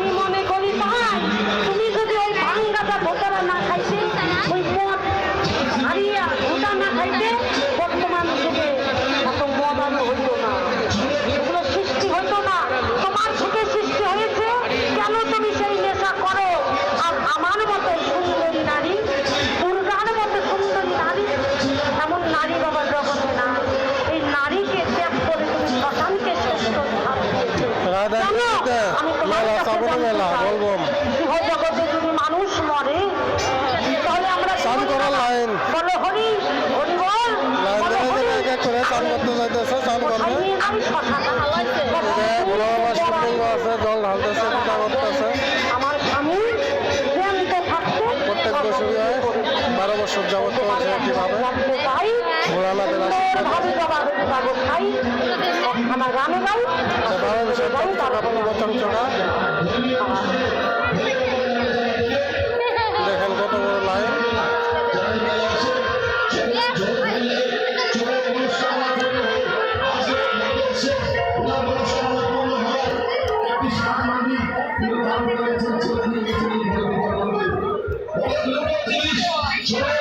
আমি মনে করি তাই তুমি যদি ওই ভাঙ্গাটা ভোটারা না খাইতে ওই মদ হারিয়া ভোটা না খাইতে বর্তমান যুগে এত মদানো হইতো না, এগুলো সৃষ্টি হতো না। তোমার থেকে সৃষ্টি হয়েছে, কেন তুমি সেই নেশা করো? আর আমার মতো সুন্দরী নারী, দুর্গার মতো সুন্দরী নারী, এমন নারী বাবার জগতে না। এই নারীকে ত্যাগ করে তুমি শ্মশানকে শ্রেষ্ঠ স্থান দিয়েছো। আমি তোমার কাছে জগতে যদি মানুষ মরে তাহলে আমরা বলো হরি হরি বল, আমার স্বামী জ্ঞান্ত থাকতে প্রত্যেক বছরই হয়, 12 বছর যাবত চলছে কিভাবে ভোলানাথের দেখেন কত বড় লাইন। Look at this.